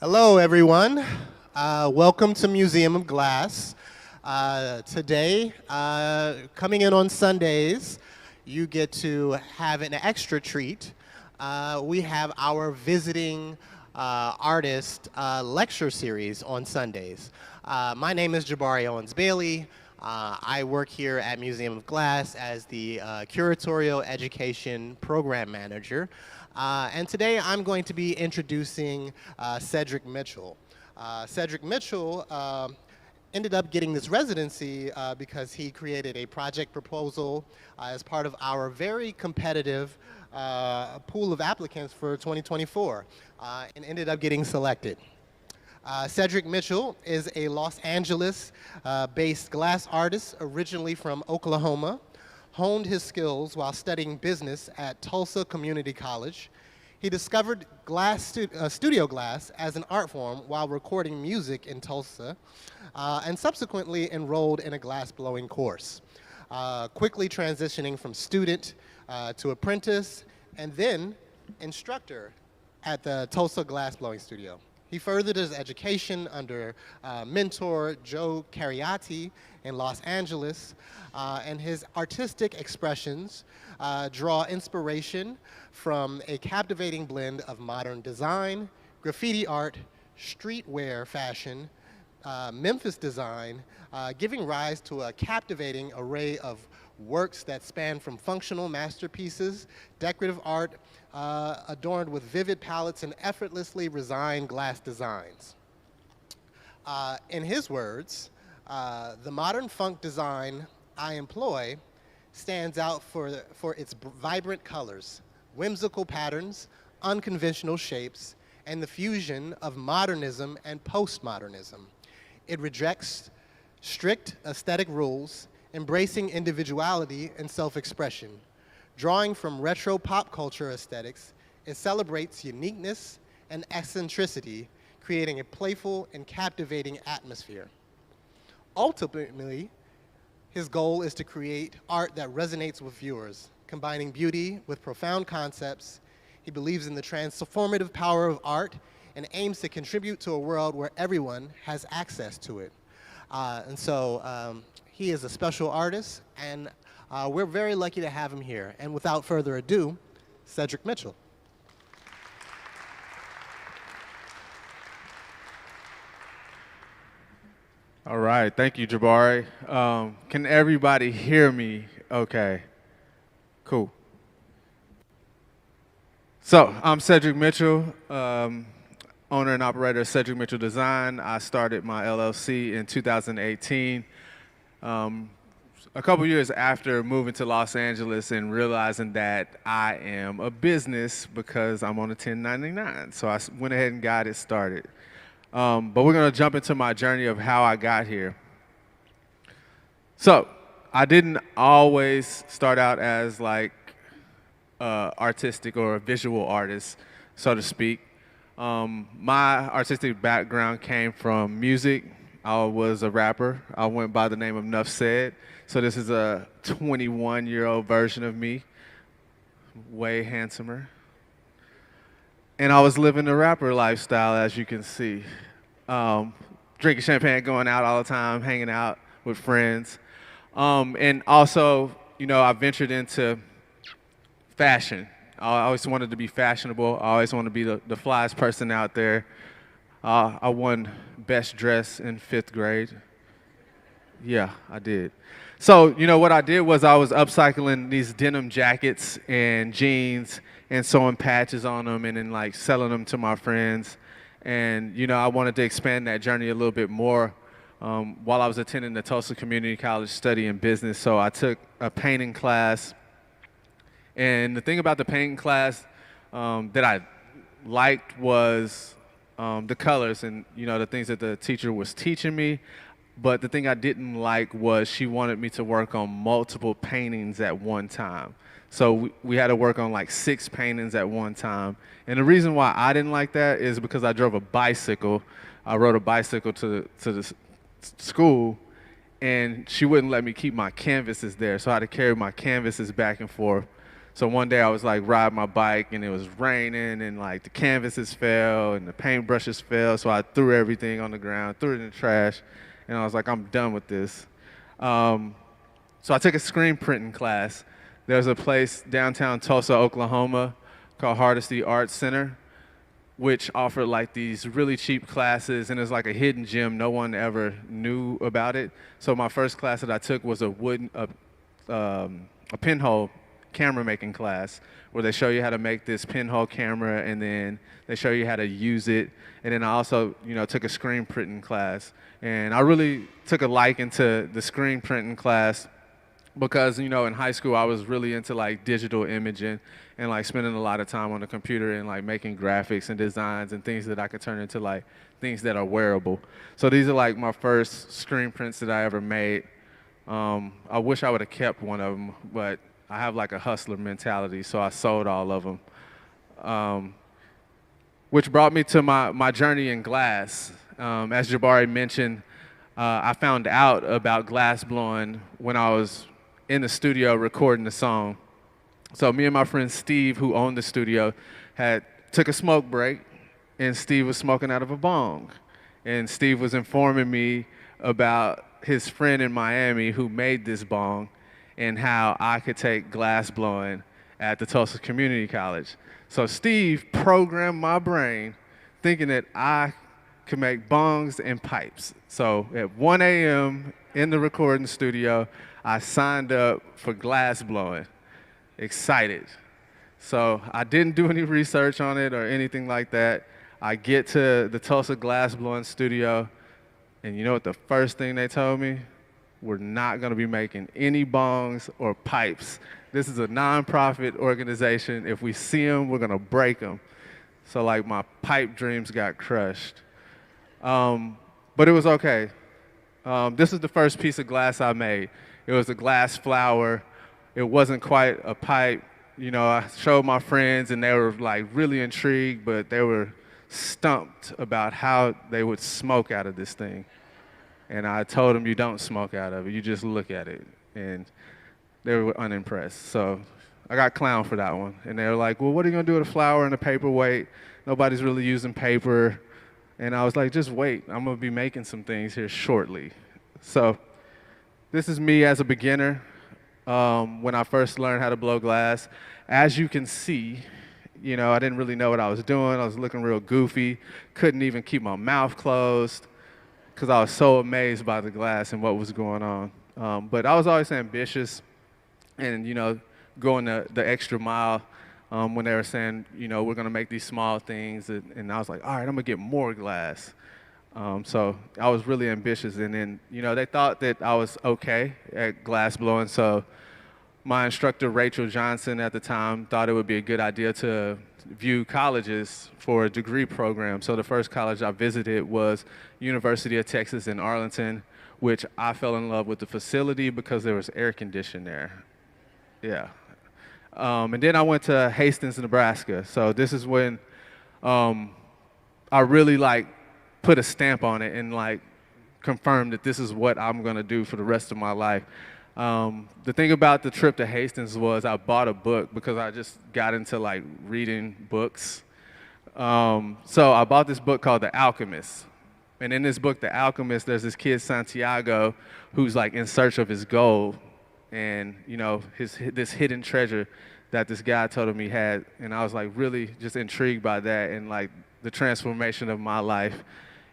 Hello, everyone. Welcome to Museum of Glass. Today, coming in on Sundays, you get to have an extra treat. We have our visiting artist lecture series on Sundays. My name is Jabari Owens-Bailey. I work here at Museum of Glass as the Curatorial Education Program Manager. And today I'm going to be introducing Cedric Mitchell. Cedric Mitchell ended up getting this residency because he created a project proposal as part of our very competitive pool of applicants for 2024 and ended up getting selected. Cedric Mitchell is a Los Angeles-based glass artist originally from Oklahoma, honed his skills while studying business at Tulsa Community College. He discovered studio glass as an art form while recording music in Tulsa, and subsequently enrolled in a glassblowing course, quickly transitioning from student to apprentice, and then instructor at the Tulsa Glassblowing Studio. He furthered his education under mentor Joe Cariati in Los Angeles, and his artistic expressions draw inspiration from a captivating blend of modern design, graffiti art, streetwear fashion, Memphis design, giving rise to a captivating array of works that span from functional masterpieces, decorative art, adorned with vivid palettes and effortlessly resigned glass designs. In his words, the modern funk design I employ stands out for its vibrant colors, whimsical patterns, unconventional shapes, and the fusion of modernism and postmodernism. It rejects strict aesthetic rules, embracing individuality and self-expression. Drawing from retro pop culture aesthetics, it celebrates uniqueness and eccentricity, creating a playful and captivating atmosphere. Ultimately, his goal is to create art that resonates with viewers, combining beauty with profound concepts. He believes in the transformative power of art and aims to contribute to a world where everyone has access to it. He is a special artist, and we're very lucky to have him here. And without further ado, Cedric Mitchell. All right, thank you, Jabari. Can everybody hear me okay? Cool. So, I'm Cedric Mitchell, owner and operator of Cedric Mitchell Design. I started my LLC in 2018. A couple years after moving to Los Angeles and realizing that I am a business because I'm on a 1099. So I went ahead and got it started. But we're going to jump into my journey of how I got here. So I didn't always start out as like artistic or a visual artist, so to speak. My artistic background came from music. I was a rapper. I went by the name of Nuff Said. So this is a 21-year-old version of me, way handsomer. And I was living the rapper lifestyle, as you can see. Drinking champagne, going out all the time, hanging out with friends. And also, you know, I ventured into fashion. I always wanted to be fashionable. I always wanted to be the flyest person out there. I won best dress in 5th grade. Yeah, I did. So, you know, what I did was I was upcycling these denim jackets and jeans and sewing patches on them and then like selling them to my friends. And, you know, I wanted to expand that journey a little bit more while I was attending the Tulsa Community College studying business. So I took a painting class. And the thing about the painting class that I liked was the colors and, you know, the things that the teacher was teaching me. But the thing I didn't like was she wanted me to work on multiple paintings at one time. So we had to work on like 6 paintings at one time. And the reason why I didn't like that is because I drove a bicycle. I rode a bicycle to the school, and she wouldn't let me keep my canvases there. So I had to carry my canvases back and forth. So one day I was like riding my bike and it was raining and like the canvases fell and the paintbrushes fell. So I threw everything on the ground, threw it in the trash, and I was like, I'm done with this. So I took a screen printing class. There's a place downtown Tulsa, Oklahoma called Hardesty Arts Center, which offered like these really cheap classes, and it's like a hidden gem. No one ever knew about it. So my first class that I took was a pinhole camera making class, where they show you how to make this pinhole camera, and then they show you how to use it. And then I also, took a screen printing class, and I really took a liking to the screen printing class because, in high school I was really into like digital imaging and like spending a lot of time on the computer and like making graphics and designs and things that I could turn into like things that are wearable. So these are like my first screen prints that I ever made. I wish I would have kept one of them, but I have like a hustler mentality, so I sold all of them. Which brought me to my journey in glass. As Jabari mentioned, I found out about glass blowing when I was in the studio recording the song. So me and my friend Steve, who owned the studio, took a smoke break, and Steve was smoking out of a bong. And Steve was informing me about his friend in Miami who made this bong and how I could take glass blowing at the Tulsa Community College. So Steve programmed my brain thinking that I could make bongs and pipes. So at 1 a.m. in the recording studio, I signed up for glass blowing, excited. So I didn't do any research on it or anything like that. I get to the Tulsa Glassblowing studio, and you know what the first thing they told me? We're not going to be making any bongs or pipes. This is a nonprofit organization. If we see them, we're going to break them. So like my pipe dreams got crushed. But it was okay. This is the first piece of glass I made. It was a glass flower. It wasn't quite a pipe. I showed my friends and they were like really intrigued, but they were stumped about how they would smoke out of this thing. And I told them, you don't smoke out of it, you just look at it. And they were unimpressed. So I got clowned for that one. And they were like, well, what are you gonna do with a flower and a paperweight? Nobody's really using paper. And I was like, just wait, I'm gonna be making some things here shortly. So this is me as a beginner when I first learned how to blow glass. As you can see, I didn't really know what I was doing. I was looking real goofy, couldn't even keep my mouth closed because I was so amazed by the glass and what was going on. But I was always ambitious and, going the extra mile when they were saying, we're going to make these small things. And I was like, all right, I'm going to get more glass. So I was really ambitious. And then, they thought that I was okay at glass blowing. So my instructor, Rachel Johnson, at the time, thought it would be a good idea to view colleges for a degree program. So the first college I visited was University of Texas in Arlington, which I fell in love with the facility because there was air conditioning there. Yeah. And then I went to Hastings, Nebraska. So this is when I really put a stamp on it and confirmed that this is what I'm gonna do for the rest of my life. The thing about the trip to Hastings was I bought a book because I just got into reading books. So I bought this book called The Alchemist. And in this book, The Alchemist, there's this kid, Santiago, who's in search of his gold and, this hidden treasure that this guy told him he had. And I was really just intrigued by that and the transformation of my life.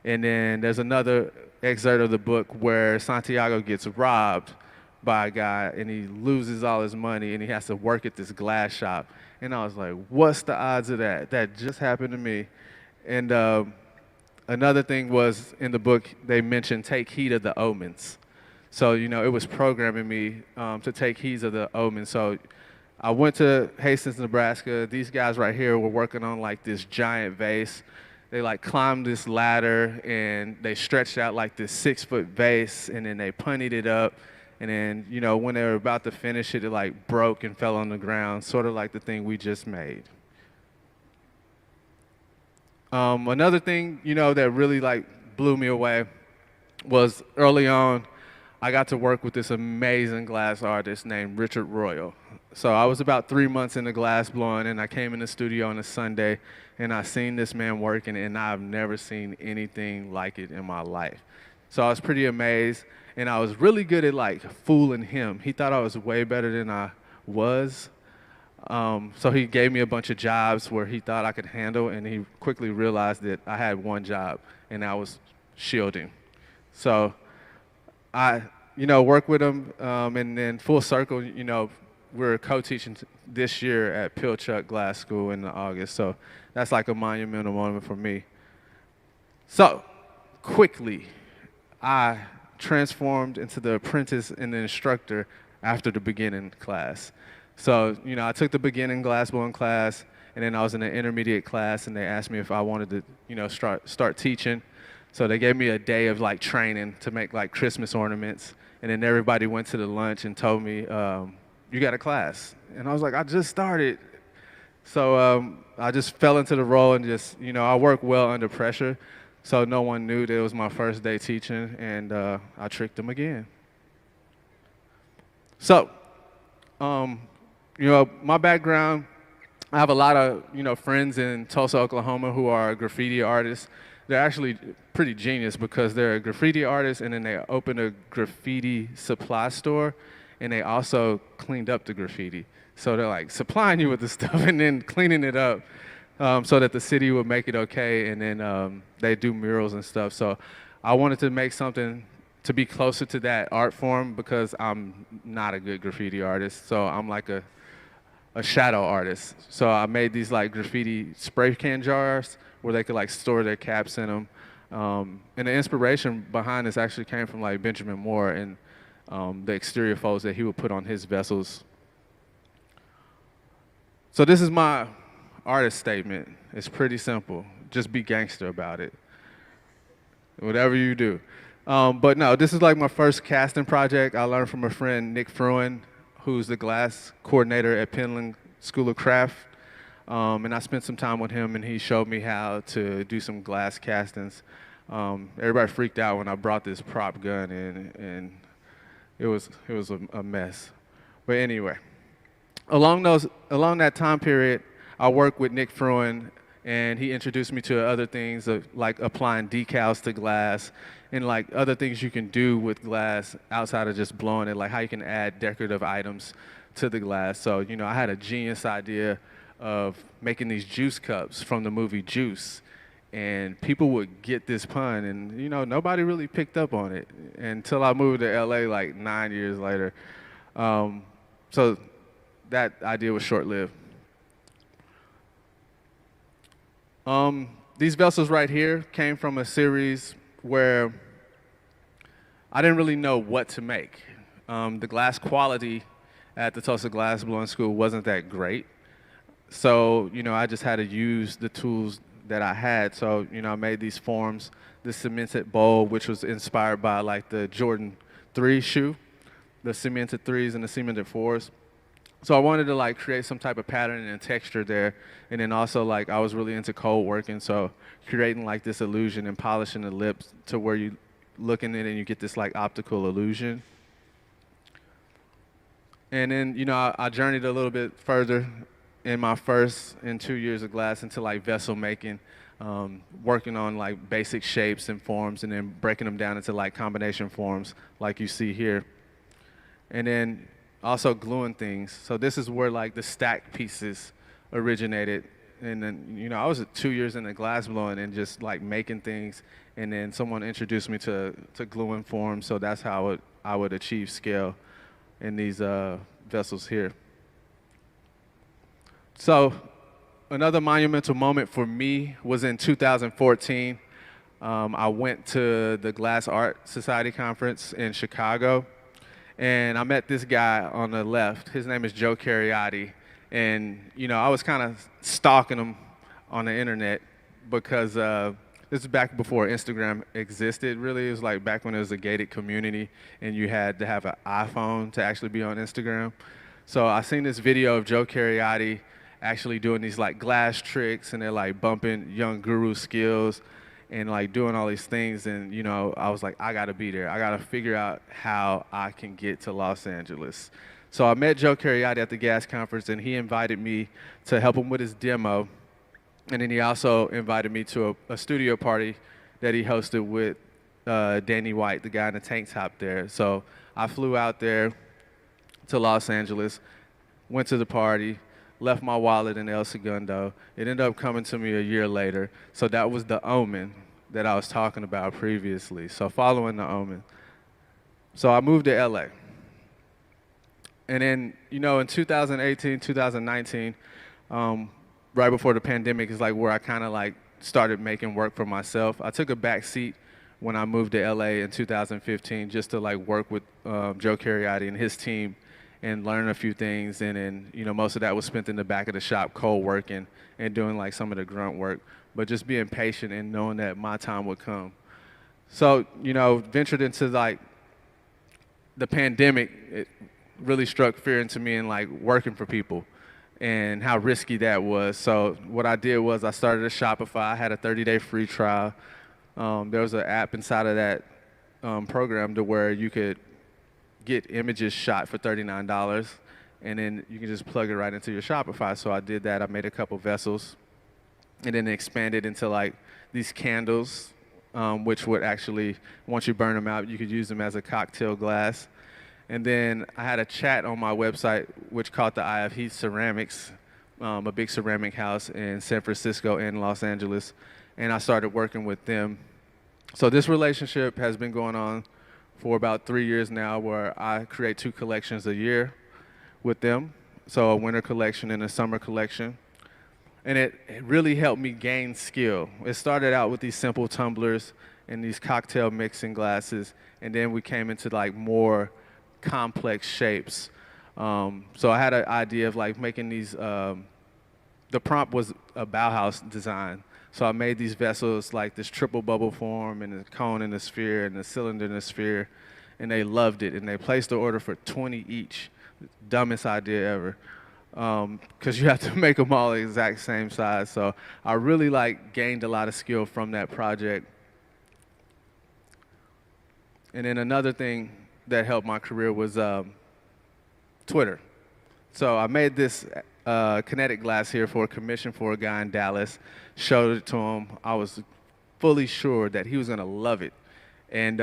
And then there's another excerpt of the book where Santiago gets robbed by a guy and he loses all his money and he has to work at this glass shop. And I was like, what's the odds of that? That just happened to me. And another thing was in the book, they mentioned take heed of the omens. So, it was programming me to take heed of the omens. So I went to Hastings, Nebraska. These guys right here were working on this giant vase. They climbed this ladder and they stretched out this 6-foot vase and then they punted it up. And then, when they were about to finish it, it broke and fell on the ground, sort of like the thing we just made. Another thing, that really blew me away was early on, I got to work with this amazing glass artist named Richard Royal. So I was about 3 months into glass blowing, and I came in the studio on a Sunday, and I seen this man working, and I've never seen anything like it in my life. So I was pretty amazed, and I was really good at like fooling him. He thought I was way better than I was. So he gave me a bunch of jobs where he thought I could handle, and he quickly realized that I had one job, and I was shielding. So I, worked with him, and then full circle, we're co-teaching this year at Tulsa Glass School in August. So that's like a monumental moment for me. So quickly, I transformed into the apprentice and the instructor after the beginning class. So, I took the beginning glassblowing class, and then I was in an intermediate class, and they asked me if I wanted to, start teaching. So they gave me a day of like training to make like Christmas ornaments, and then everybody went to the lunch and told me, you got a class. And I was like, I just started. So I just fell into the role and just, I work well under pressure. So no one knew that it was my first day teaching, and I tricked them again. So, my background, I have a lot of, friends in Tulsa, Oklahoma who are graffiti artists. They're actually pretty genius because they're a graffiti artist, and then they opened a graffiti supply store, and they also cleaned up the graffiti. So they're like supplying you with the stuff and then cleaning it up so that the city would make it okay, and then they do murals and stuff. So I wanted to make something to be closer to that art form because I'm not a good graffiti artist. So I'm like a shadow artist. So I made these like graffiti spray can jars where they could like store their caps in them. And the inspiration behind this actually came from like Benjamin Moore and the exterior folds that he would put on his vessels. So this is my artist statement. It's pretty simple. Just be gangster about it. Whatever you do. But no, this is like my first casting project. I learned from a friend, Nick Fruin, who's the glass coordinator at Penland School of Craft. And I spent some time with him, and he showed me how to do some glass castings. Everybody freaked out when I brought this prop gun in, and it was a mess. But anyway, along that time period, I worked with Nick Fruin, and he introduced me to other things like applying decals to glass and like other things you can do with glass outside of just blowing it, like how you can add decorative items to the glass. So, I had a genius idea of making these juice cups from the movie Juice, and people would get this pun, and nobody really picked up on it until I moved to LA like 9 years later. So that idea was short-lived. These vessels right here came from a series where I didn't really know what to make. The glass quality at the Tulsa Glassblowing School wasn't that great. So, I just had to use the tools that I had. So, I made these forms, the cemented bowl, which was inspired by like the Jordan 3 shoe, the cemented 3s and the cemented 4s. So I wanted to like create some type of pattern and texture there. And then also like I was really into cold working. So creating like this illusion and polishing the lips to where you look in it and you get this like optical illusion. And then, I journeyed a little bit further in my first 2 years of glass into like vessel making, working on like basic shapes and forms and then breaking them down into like combination forms like you see here. And then also gluing things. So this is where like the stack pieces originated. And then, I was 2 years into glass blowing and just like making things. And then someone introduced me to gluing forms. So that's how I would achieve scale in these vessels here. So another monumental moment for me was in 2014. I went to the Glass Art Society conference in Chicago, and I met this guy on the left. His name is Joe Cariati, and I was kind of stalking him on the internet because this is back before Instagram existed. Really, it was like back when it was a gated community, and you had to have an iPhone to actually be on Instagram. So I seen this video of Joe Cariati actually doing these like glass tricks, and they're like bumping young guru skills and like doing all these things. And I was like, I gotta be there. I gotta figure out how I can get to Los Angeles. So I met Joe Cariati at the gas conference, and he invited me to help him with his demo. And then he also invited me to a studio party that he hosted with Danny White, the guy in the tank top there. So I flew out there to Los Angeles, went to the party, left my wallet in El Segundo. It ended up coming to me a year later. So that was the omen that I was talking about previously. So following the omen. So I moved to LA. And then, in 2018, 2019, right before the pandemic is like where I kind of like started making work for myself. I took a back seat when I moved to LA in 2015 just to like work with Joe Cariati and his team and learn a few things. And then, most of that was spent in the back of the shop, cold working and doing like some of the grunt work, but just being patient and knowing that my time would come. So, ventured into like the pandemic, it really struck fear into me and like working for people and how risky that was. So what I did was I started a Shopify. I had a 30-day free trial. There was an app inside of that program to where you could get images shot for $39, and then you can just plug it right into your Shopify. So I did that. I made a couple vessels, and then expanded into like these candles, which would actually, once you burn them out, you could use them as a cocktail glass. And then I had a chat on my website, which caught the eye of Heath Ceramics, a big ceramic house in San Francisco and Los Angeles, and I started working with them. So this relationship has been going on for about 3 years now, where I create 2 collections a year with them, so a winter collection and a summer collection. And it really helped me gain skill. It started out with these simple tumblers and these cocktail mixing glasses, and then we came into like more complex shapes. So I had an idea of like making these, the prompt was a Bauhaus design. So I made these vessels like this triple bubble form and a cone and a sphere and a cylinder and a sphere, and they loved it. And they placed the order for 20 each. Dumbest idea ever. Because you have to make them all the exact same size. So I really like gained a lot of skill from that project. And then another thing that helped my career was Twitter. So I made this kinetic glass here for a commission for a guy in Dallas, showed it to him. I was fully sure that he was gonna love it, and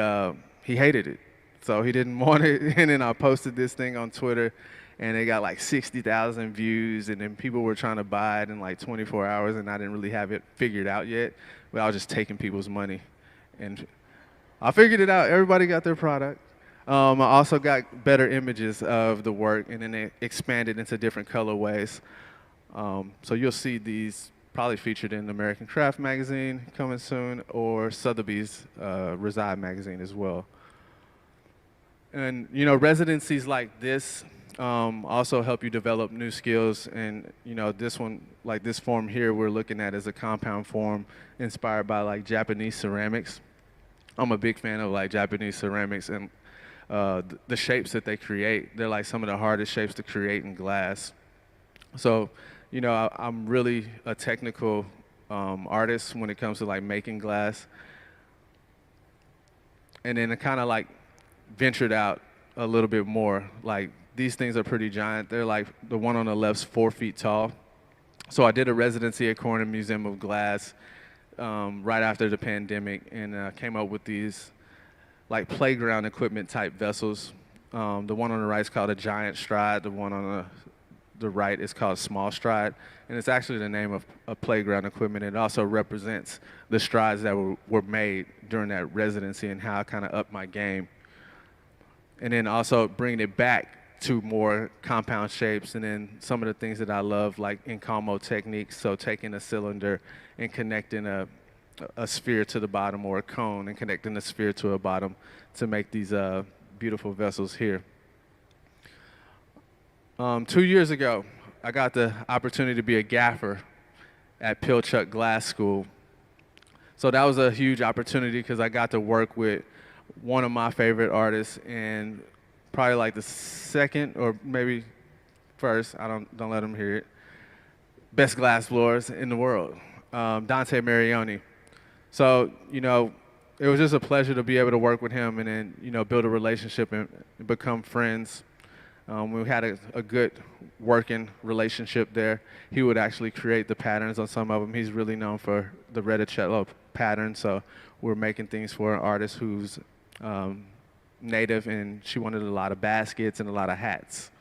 he hated it. So he didn't want it, and then I posted this thing on Twitter, and it got like 60,000 views, and then people were trying to buy it in like 24 hours, and I didn't really have it figured out yet, but I was just taking people's money. And I figured it out. Everybody got their product. I also got better images of the work, and then it expanded into different colorways. So you'll see these probably featured in American Craft magazine coming soon, or Sotheby's Reside magazine as well. And residencies like this also help you develop new skills. And this one, like this form here, we're looking at as a compound form inspired by like Japanese ceramics. I'm a big fan of like Japanese ceramics and the shapes that they create. They're like some of the hardest shapes to create in glass. So, I'm really a technical artist when it comes to like making glass. And then I kind of like ventured out a little bit more. Like these things are pretty giant. They're like, the one on the left's 4 feet tall. So I did a residency at Corning Museum of Glass right after the pandemic, and came up with these like playground equipment type vessels. The one on the right is called a giant stride. The one on the right is called small stride. And it's actually the name of a playground equipment. It also represents the strides that were made during that residency and how I kind of upped my game. And then also bringing it back to more compound shapes, and then some of the things that I love, like Incamo techniques, so taking a cylinder and connecting a sphere to the bottom, or a cone and connecting a sphere to a bottom to make these beautiful vessels here. 2 years ago, I got the opportunity to be a gaffer at Tulsa Glass School. So that was a huge opportunity because I got to work with one of my favorite artists, and probably like the second or maybe first, don't let him hear it, best glass blowers in the world, Dante Marioni. So, it was just a pleasure to be able to work with him and then, build a relationship and become friends. We had a good working relationship there. He would actually create the patterns on some of them. He's really known for the Reticello pattern, so we're making things for an artist who's native, and she wanted a lot of baskets and a lot of hats.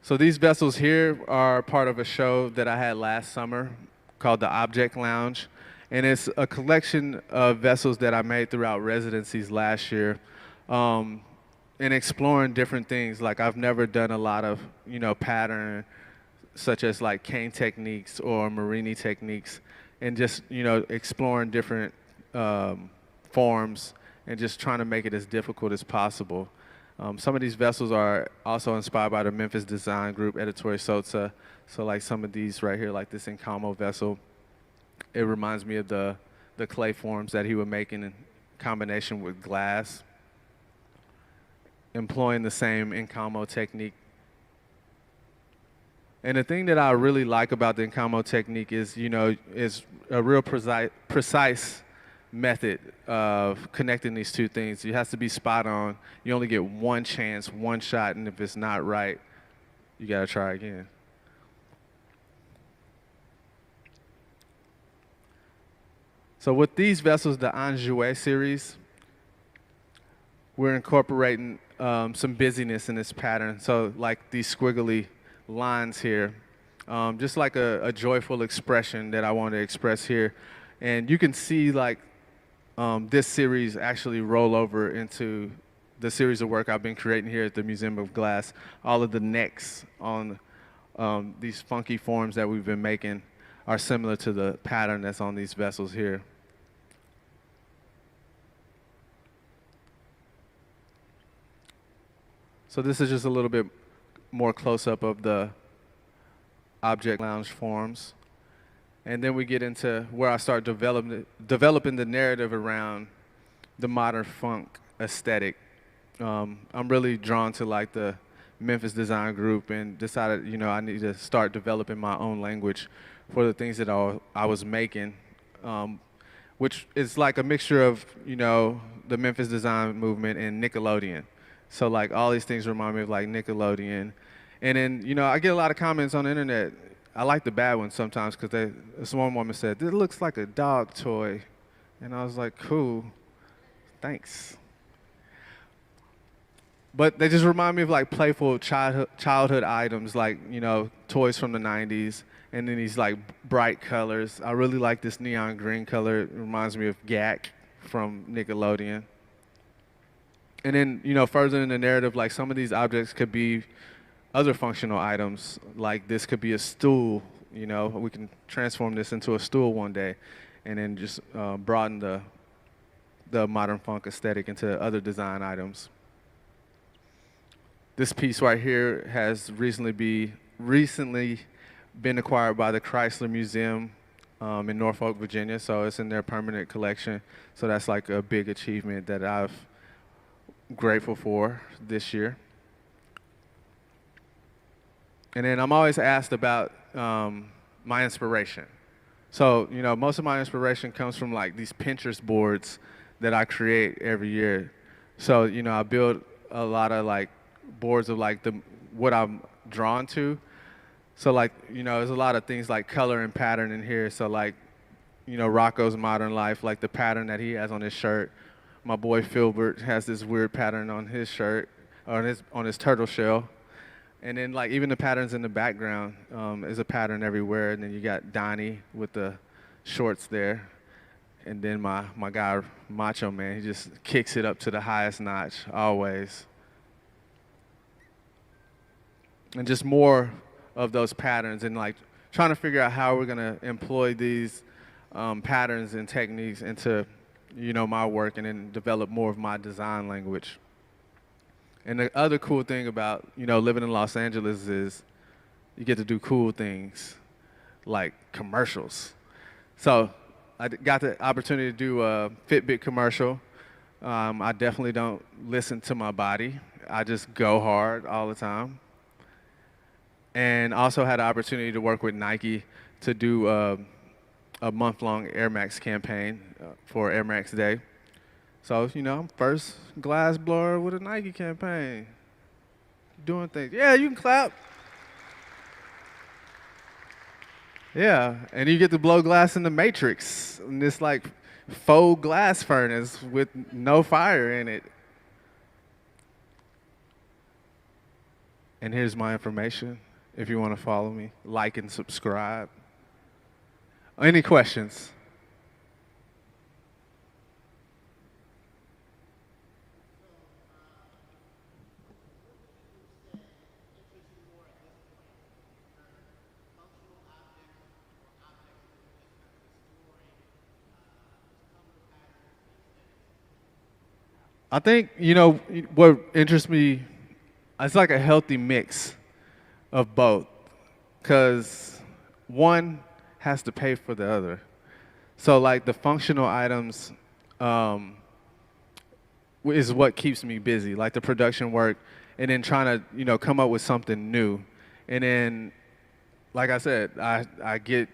So these vessels here are part of a show that I had last summer called the Object Lounge. And it's a collection of vessels that I made throughout residencies last year, and exploring different things. Like I've never done a lot of, pattern, such as like cane techniques or Marini techniques, and just, exploring different forms and just trying to make it as difficult as possible. Some of these vessels are also inspired by the Memphis design group, Editori Sozza. So like some of these right here, like this Incamo vessel, it reminds me of the clay forms that he would make in combination with glass, employing the same Incamo technique. And the thing that I really like about the Incamo technique is, is a real precise method of connecting these two things. It has to be spot on. You only get one chance, one shot, and if it's not right, you gotta try again. So with these vessels, the Enjoué series, we're incorporating some busyness in this pattern. So like these squiggly lines here, just like a joyful expression that I want to express here. And you can see like this series actually roll over into the series of work I've been creating here at the Museum of Glass. All of the necks on these funky forms that we've been making are similar to the pattern that's on these vessels here. So this is just a little bit more close-up of the Object Lounge forms. And then we get into where I start developing the narrative around the modern funk aesthetic. I'm really drawn to like the Memphis design group, and decided, I need to start developing my own language for the things that I was making, which is like a mixture of, the Memphis design movement and Nickelodeon. So like all these things remind me of like Nickelodeon. And then, I get a lot of comments on the internet. I like the bad ones sometimes because this one woman said, "This looks like a dog toy." And I was like, cool, thanks. But they just remind me of like playful childhood items, like, toys from the 90s, and then these like bright colors. I really like this neon green color. It reminds me of Gak from Nickelodeon. And then, further in the narrative, like some of these objects could be other functional items. Like this could be a stool, we can transform this into a stool one day, and then just broaden the modern funk aesthetic into other design items. This piece right here has recently been acquired by the Chrysler Museum in Norfolk, Virginia, so it's in their permanent collection. So that's like a big achievement that I'm grateful for this year. And then I'm always asked about my inspiration. So, most of my inspiration comes from like these Pinterest boards that I create every year. So, I build a lot of like boards of like what I'm drawn to. So like, there's a lot of things like color and pattern in here. So like, Rocco's Modern Life, like the pattern that he has on his shirt. My boy Filbert has this weird pattern on his shirt, or on his turtle shell. And then like even the patterns in the background is a pattern everywhere. And then you got Donnie with the shorts there. And then my guy, Macho Man, he just kicks it up to the highest notch, always. And just more of those patterns, and like trying to figure out how we're gonna employ these patterns and techniques into, my work, and then develop more of my design language. And the other cool thing about, living in Los Angeles is you get to do cool things like commercials. So I got the opportunity to do a Fitbit commercial. I definitely don't listen to my body. I just go hard all the time. And also had the opportunity to work with Nike to do a month-long Air Max campaign for Air Max Day. So, I'm first glass blower with a Nike campaign, doing things. Yeah, you can clap. Yeah, and you get to blow glass in the Matrix, in this like faux glass furnace with no fire in it. And here's my information if you want to follow me, like and subscribe. Any questions? I think, what interests me, it's like a healthy mix of both, because one has to pay for the other. So like the functional items um, is what keeps me busy, like the production work, and then trying to, come up with something new. And then, like I said, I get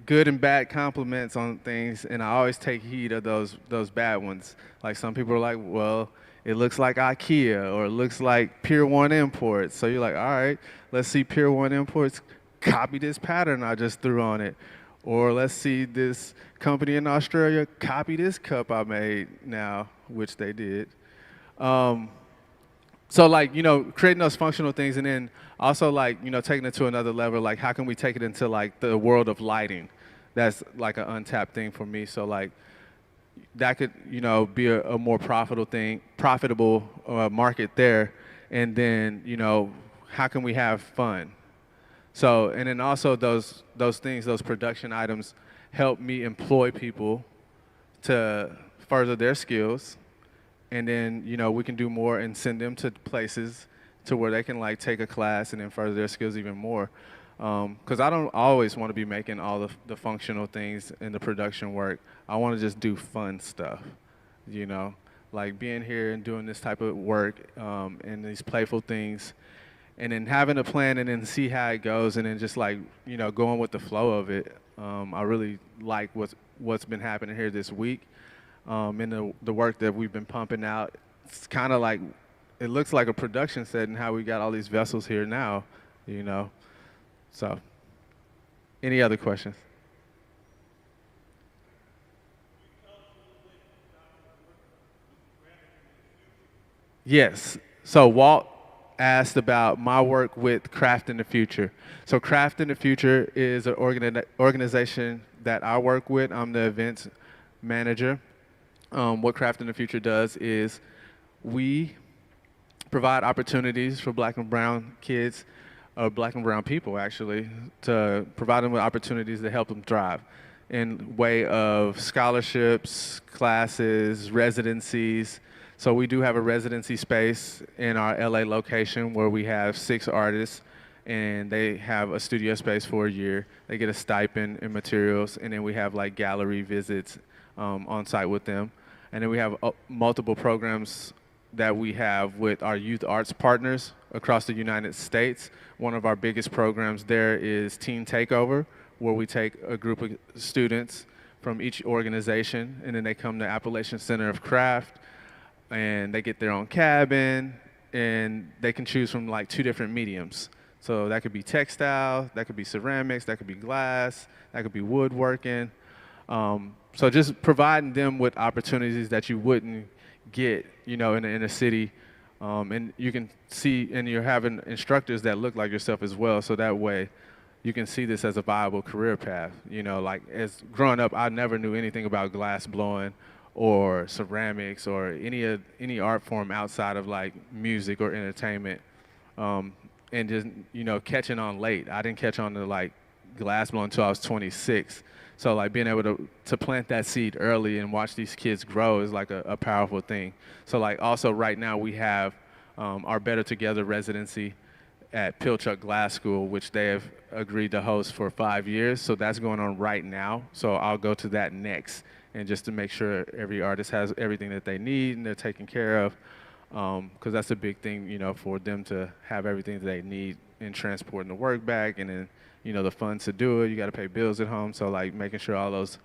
good and bad compliments on things, and I always take heed of those bad ones. Like some people are like, well, it looks like IKEA, or it looks like Pier 1 Imports. So you're like, all right, let's see Pier 1 Imports copy this pattern I just threw on it. Or let's see this company in Australia copy this cup I made now, which they did. Um, so like, creating those functional things, and then also like, taking it to another level, like how can we take it into like the world of lighting? That's like an untapped thing for me. So like that could, be a more profitable market there. And then, how can we have fun? So, and then also those things, those production items help me employ people to further their skills. And then, we can do more and send them to places to where they can like take a class and then further their skills even more. Because I don't always want to be making all the functional things and the production work. I want to just do fun stuff, like being here and doing this type of work and these playful things, and then having a plan and then see how it goes, and then just like, going with the flow of it. I really like what's been happening here this week. And the work that we've been pumping out. It's kind of like, it looks like a production set, and how we got all these vessels here now, So, any other questions? Yes. So Walt asked about my work with Craft in the Future. So Craft in the Future is an organization that I work with. I'm the events manager. What Craft in the Future does is we provide opportunities for black and brown kids, or black and brown people actually, to provide them with opportunities to help them thrive in way of scholarships, classes, residencies. So we do have a residency space in our LA location where we have 6 artists, and they have a studio space for a year. They get a stipend and materials, and then we have like gallery visits on site with them. And then we have multiple programs that we have with our youth arts partners across the United States. One of our biggest programs there is Teen Takeover, where we take a group of students from each organization, and then they come to Appalachian Center of Craft, and they get their own cabin, and they can choose from like 2 different mediums. So that could be textile, that could be ceramics, that could be glass, that could be woodworking. So just providing them with opportunities that you wouldn't get, in the inner city. And you can see, and you're having instructors that look like yourself as well. So that way you can see this as a viable career path. Like as growing up, I never knew anything about glass blowing or ceramics or any art form outside of like music or entertainment. And just, catching on late. I didn't catch on to like glass blowing until I was 26. So like being able to plant that seed early and watch these kids grow is like a powerful thing. So like also right now we have our Better Together residency at Pilchuck Glass School, which they have agreed to host for 5 years. So that's going on right now. So I'll go to that next, and just to make sure every artist has everything that they need and they're taken care of, because that's a big thing, for them to have everything that they need in transporting the work back, and then, the funds to do it. You got to pay bills at home, so like making sure all those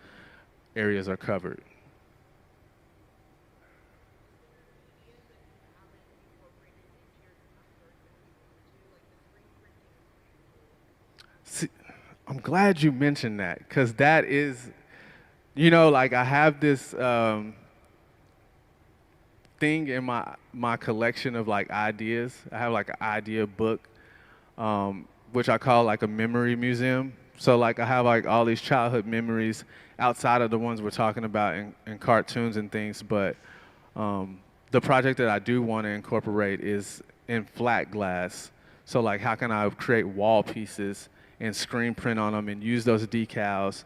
areas are covered. I'm glad you mentioned that, because that is, like I have this thing in my collection of like ideas. I have like an idea book, which I call like a memory museum. So like I have like all these childhood memories outside of the ones we're talking about in cartoons and things. But the project that I do want to incorporate is in flat glass. So like how can I create wall pieces and screen print on them and use those decals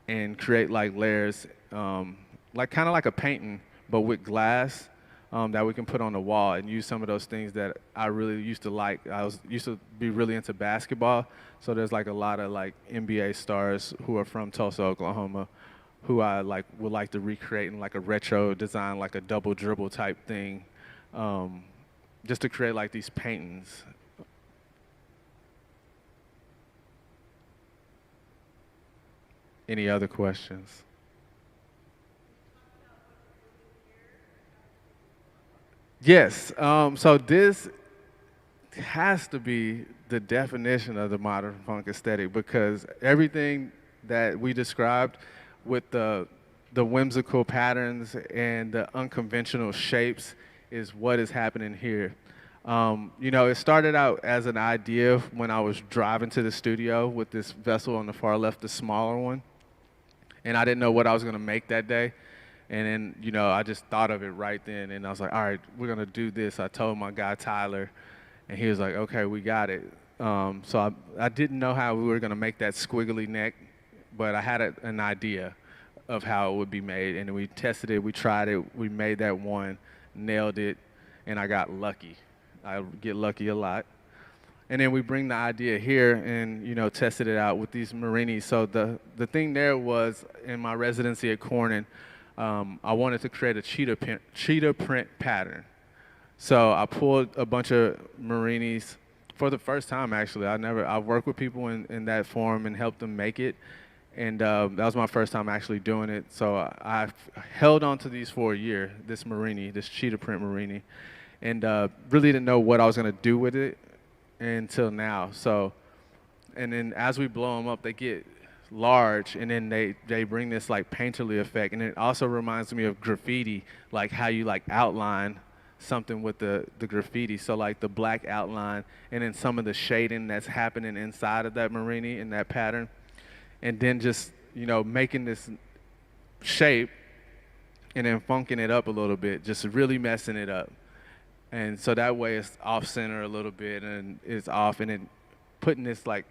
and create like layers, like kind of like a painting, but with glass, that we can put on the wall and use some of those things that I really used to like. Used to be really into basketball, so there's like a lot of like NBA stars who are from Tulsa, Oklahoma, who I like would like to recreate in like a retro design, like a double dribble type thing, just to create like these paintings. Any other questions? Yes. So this has to be the definition of the modern funk aesthetic, because everything that we described with the whimsical patterns and the unconventional shapes is what is happening here. It started out as an idea when I was driving to the studio with this vessel on the far left, the smaller one, and I didn't know what I was going to make that day. And then, I just thought of it right then, and I was like, all right, we're going to do this. I told my guy, Tyler, and he was like, okay, we got it. So I didn't know how we were going to make that squiggly neck, but I had an idea of how it would be made, and we tested it, we tried it, we made that one, nailed it, and I got lucky. I get lucky a lot. And then we bring the idea here and, tested it out with these Marinis. So the thing there was, in my residency at Corning, I wanted to create a cheetah print pattern. So I pulled a bunch of Marinis for the first time, actually. I've worked with people in that form and helped them make it. And that was my first time actually doing it. So I held on to these for a year, this Marini, this cheetah print Marini, and really didn't know what I was going to do with it until now. So, and then as we blow them up, they get large, and then they bring this like painterly effect. And it also reminds me of graffiti, like how you like outline something with the graffiti. So like the black outline and then some of the shading that's happening inside of that Marini in that pattern. And then just, making this shape and then funking it up a little bit, just really messing it up. And so that way it's off center a little bit and it's off, and then putting this like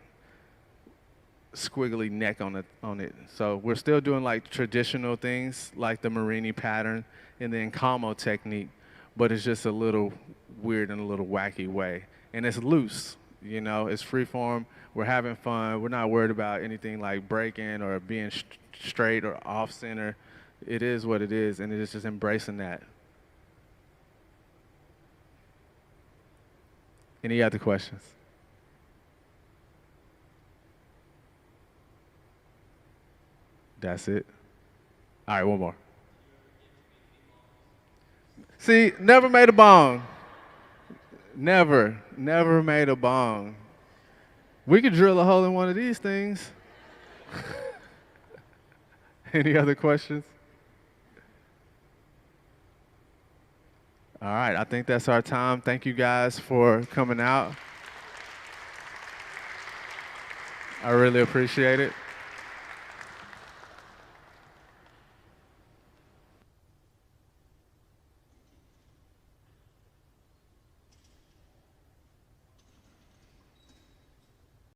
squiggly neck on it. So we're still doing like traditional things like the Marini pattern and the Encamo technique, but it's just a little weird in a little wacky way. And it's loose, it's free form. We're having fun. We're not worried about anything like breaking or being straight or off center. It is what it is, and it is just embracing that. Any other questions? That's it. All right, one more. See, never made a bong. Never made a bong. We could drill a hole in one of these things. Any other questions? All right, I think that's our time. Thank you guys for coming out. I really appreciate it.